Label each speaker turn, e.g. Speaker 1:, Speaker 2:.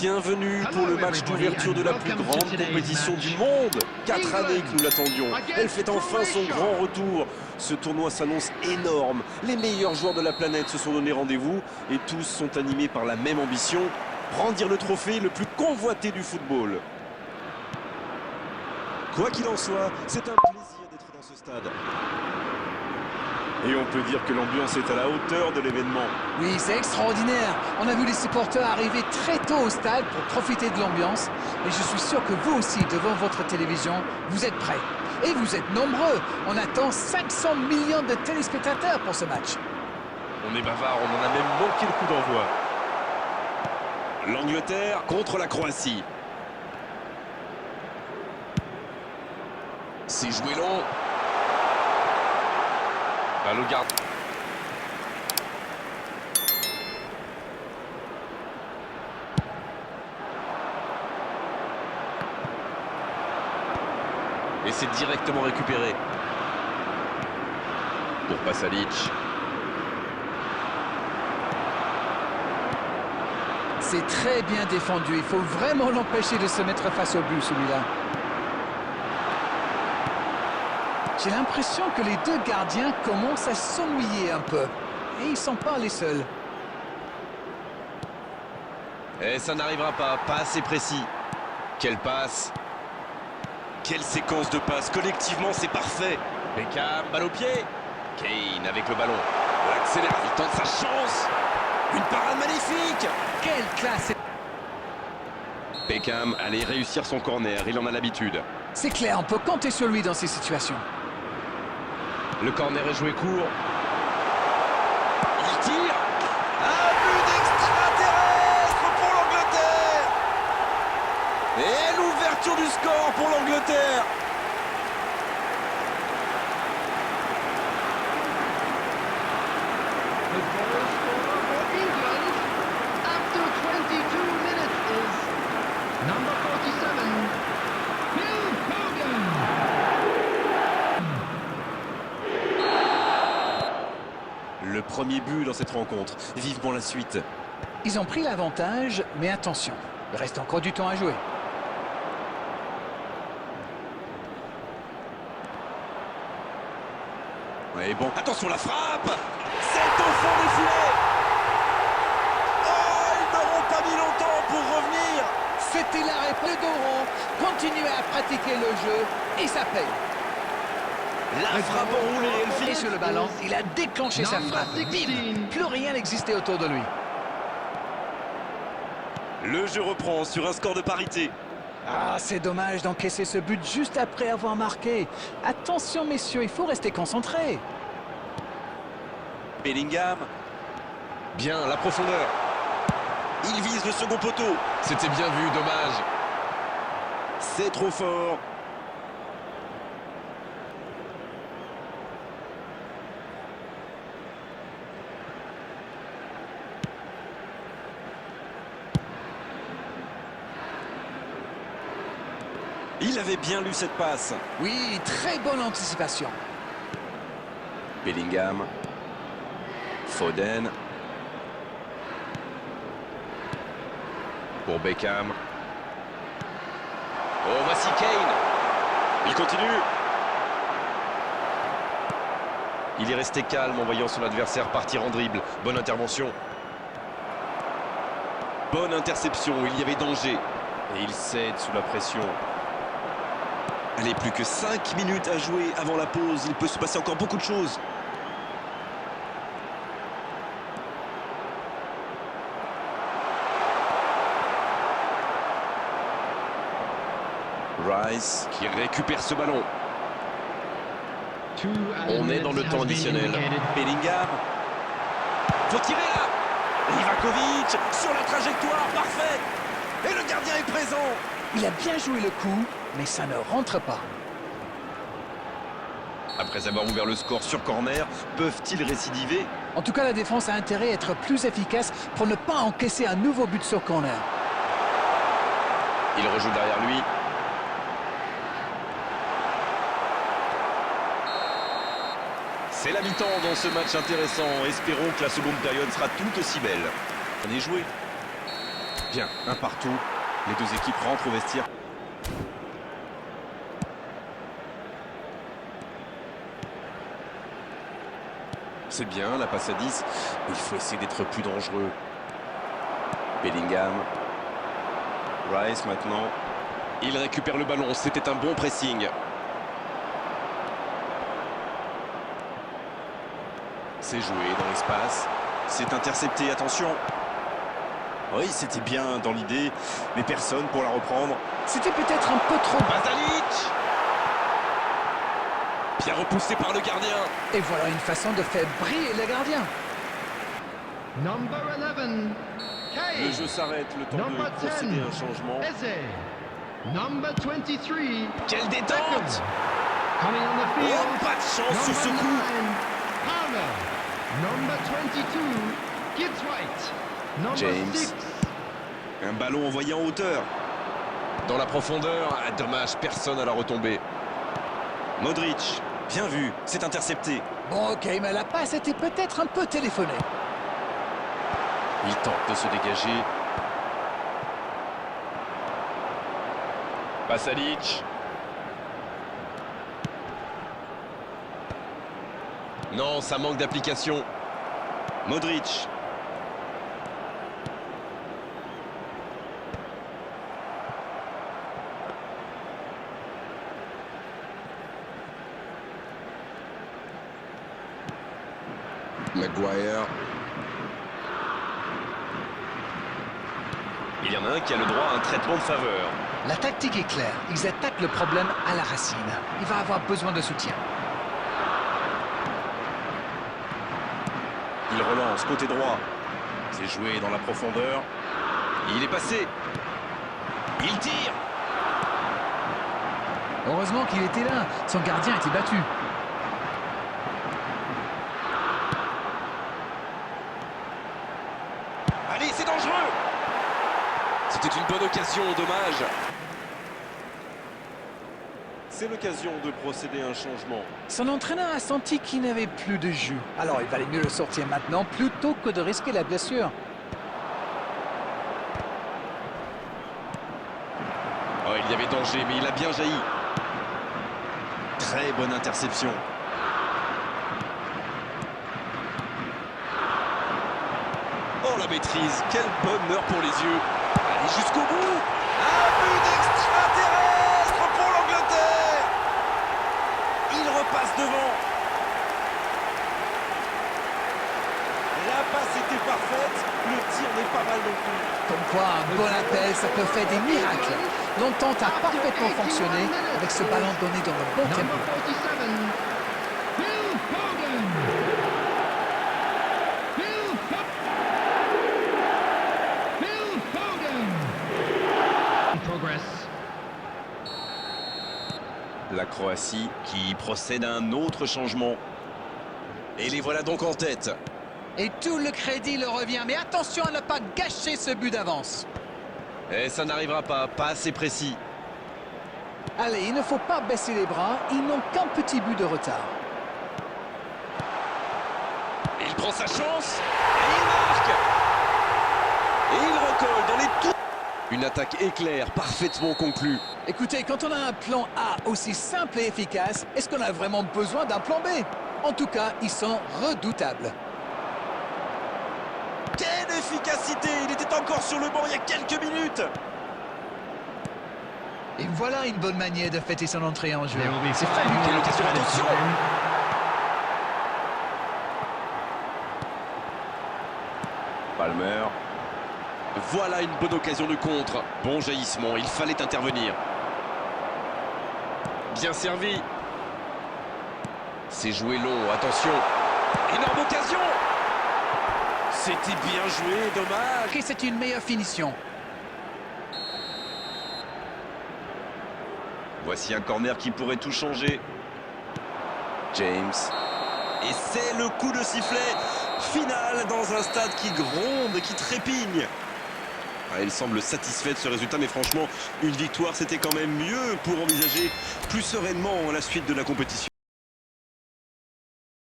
Speaker 1: Bienvenue pour le match d'ouverture de la plus grande compétition du monde. 4 années que nous l'attendions. Elle fait enfin son grand retour. Ce tournoi s'annonce énorme. Les meilleurs joueurs de la planète se sont donné rendez-vous et tous sont animés par la même ambition, brandir le trophée le plus convoité du football. Quoi qu'il en soit, c'est un plaisir d'être dans ce stade. Et on peut dire que l'ambiance est à la hauteur de l'événement.
Speaker 2: Oui, c'est extraordinaire. On a vu les supporters arriver très tôt au stade pour profiter de l'ambiance. Et je suis sûr que vous aussi, devant votre télévision, vous êtes prêts. Et vous êtes nombreux. On attend 500 millions de téléspectateurs pour ce match.
Speaker 1: On est bavard, on en a même manqué le coup d'envoi. L'Angleterre contre la Croatie. C'est joué long. Le garde. Et c'est directement récupéré. Pour Pasalic.
Speaker 2: C'est très bien défendu. Il faut vraiment l'empêcher de se mettre face au but, celui-là. J'ai l'impression que les deux gardiens commencent à s'ennuyer un peu. Et ils ne sont pas les seuls.
Speaker 1: Et ça n'arrivera pas, pas assez précis. Quelle passe! Quelle séquence de passes! Collectivement, c'est parfait. Beckham, balle au pied. Kane avec le ballon. L'accélère, il tente sa chance. Une parade magnifique!
Speaker 2: Quelle classe!
Speaker 1: Beckham allait réussir son corner, il en a l'habitude.
Speaker 2: C'est clair, on peut compter sur lui dans ces situations.
Speaker 1: Le corner est joué court. Il tire. Un but d'extraterrestre pour l'Angleterre. Et l'ouverture du score pour l'Angleterre.
Speaker 3: The goal scorer for England after 22 minutes is number 47, Phil Foden.
Speaker 1: Le premier but dans cette rencontre. Vivement la suite.
Speaker 2: Ils ont pris l'avantage, mais attention, il reste encore du temps à jouer.
Speaker 1: Ouais, bon, attention la frappe. C'est au fond des filets. Oh, ils n'auront pas mis longtemps pour revenir.
Speaker 2: C'était l'arrêt Pedoro. Continuez à pratiquer le jeu et ça paye.
Speaker 1: La frappe enroulée, elle
Speaker 2: Et
Speaker 1: finit
Speaker 2: sur le ballon, il a déclenché sa frappe. Bim. Plus rien n'existait autour de lui.
Speaker 1: Le jeu reprend sur un score de parité.
Speaker 2: Ah, c'est dommage d'encaisser ce but juste après avoir marqué. Attention, messieurs, il faut rester concentré.
Speaker 1: Bellingham. Bien, la profondeur. Il vise le second poteau. C'était bien vu, dommage. C'est trop fort. Il avait bien lu cette passe.
Speaker 2: Oui, très bonne anticipation.
Speaker 1: Bellingham. Foden. Pour Beckham. Oh, voici Kane. Il continue. Il est resté calme en voyant son adversaire partir en dribble. Bonne intervention. Bonne interception, il y avait danger. Et il cède sous la pression. Allez, plus que 5 minutes à jouer avant la pause. Il peut se passer encore beaucoup de choses. Rice qui récupère ce ballon. On est dans le temps additionnel. Bellingham. Faut tirer là. Livakovic sur la trajectoire, parfait. Et le gardien est présent.
Speaker 2: Il a bien joué le coup, mais ça ne rentre pas.
Speaker 1: Après avoir ouvert le score sur corner, peuvent-ils récidiver?
Speaker 2: En tout cas, la défense a intérêt à être plus efficace pour ne pas encaisser un nouveau but sur corner.
Speaker 1: Il rejoue derrière lui. C'est la mi-temps dans ce match intéressant. Espérons que la seconde période sera tout aussi belle. On est joué. Bien, un partout. Les deux équipes rentrent au vestiaire. C'est bien, la passe à 10. Il faut essayer d'être plus dangereux. Bellingham. Rice maintenant. Il récupère le ballon. C'était un bon pressing. C'est joué dans l'espace. C'est intercepté, attention. Oui, c'était bien dans l'idée, mais personne pour la reprendre.
Speaker 2: C'était peut-être un peu trop bas.
Speaker 1: Pasalic. Bien repoussé par le gardien.
Speaker 2: Et voilà une façon de faire briller le gardien.
Speaker 3: Number 11.
Speaker 1: Le jeu s'arrête, le temps
Speaker 3: Number
Speaker 1: de procéder à un
Speaker 3: 10.
Speaker 1: changement.
Speaker 3: Eze. Number 23.
Speaker 1: Quelle détente!
Speaker 3: Beckham. Coming on the field.
Speaker 1: Oh, pas de chance sur ce
Speaker 3: Number
Speaker 1: coup.
Speaker 3: 9. Palmer. Number 22. Gibbs White. Number
Speaker 1: James.
Speaker 3: 6.
Speaker 1: Un ballon envoyé en hauteur. Dans la profondeur, ah, dommage, personne à la retombée. Modric, bien vu, c'est intercepté.
Speaker 2: Bon, ok, mais la passe était peut-être un peu téléphonée.
Speaker 1: Il tente de se dégager. Pasalic. Non, ça manque d'application. Modric. Maguire. Il y en a un qui a le droit à un traitement de faveur.
Speaker 2: La tactique est claire. Ils attaquent le problème à la racine. Il va avoir besoin de soutien.
Speaker 1: Il relance côté droit. C'est joué dans la profondeur. Il est passé. Il tire.
Speaker 2: Heureusement qu'il était là. Son gardien était battu.
Speaker 1: Allez, c'est dangereux. C'était une bonne occasion, dommage. C'est l'occasion de procéder à un changement.
Speaker 2: Son entraîneur a senti qu'il n'avait plus de jus. Alors il valait mieux le sortir maintenant plutôt que de risquer la blessure.
Speaker 1: Oh, il y avait danger, mais il a bien jailli. Très bonne interception. Oh, la maîtrise. Quel bonheur pour les yeux. Allez, jusqu'au bout. Un but extraterrestre pour l'Angleterre. Il repasse devant. La passe était parfaite. Le tir n'est pas mal non plus.
Speaker 2: Comme quoi, un bon appel, ça peut faire des miracles. L'entente a parfaitement fonctionné avec ce ballon donné dans le bon tempo.
Speaker 3: Number 47. Phil Foden. Phil Foden. In progress.
Speaker 1: La Croatie qui procède à un autre changement. Et les voilà donc en tête.
Speaker 2: Et tout le crédit leur revient. Mais attention à ne pas gâcher ce but d'avance.
Speaker 1: Et ça n'arrivera pas, pas assez précis.
Speaker 2: Allez, il ne faut pas baisser les bras. Ils n'ont qu'un petit but de retard.
Speaker 1: Il prend sa chance. Et il marque. Et il recolle dans les tours. Une attaque éclair, parfaitement conclue.
Speaker 2: Écoutez, quand on a un plan A aussi simple et efficace, est-ce qu'on a vraiment besoin d'un plan B? En tout cas, ils sont redoutables.
Speaker 1: Quelle efficacité! Il était encore sur le banc il y a quelques minutes.
Speaker 2: Et voilà une bonne manière de fêter son entrée en jeu.
Speaker 3: There will be
Speaker 2: C'est
Speaker 3: five
Speaker 2: fabuleux.
Speaker 1: Quelle
Speaker 3: minutes
Speaker 1: occasion,
Speaker 3: added to
Speaker 1: attention.
Speaker 3: them.
Speaker 1: Palmer. Voilà une bonne occasion de contre. Bon jaillissement, il fallait intervenir. Bien servi. C'est joué long, attention. Énorme occasion. C'était bien joué, dommage.
Speaker 2: Ok, c'est une meilleure finition.
Speaker 1: Voici un corner qui pourrait tout changer. James. Et c'est le coup de sifflet final dans un stade qui gronde, qui trépigne. Ah, il semble satisfait de ce résultat, mais franchement, une victoire, c'était quand même mieux pour envisager plus sereinement la suite de la compétition.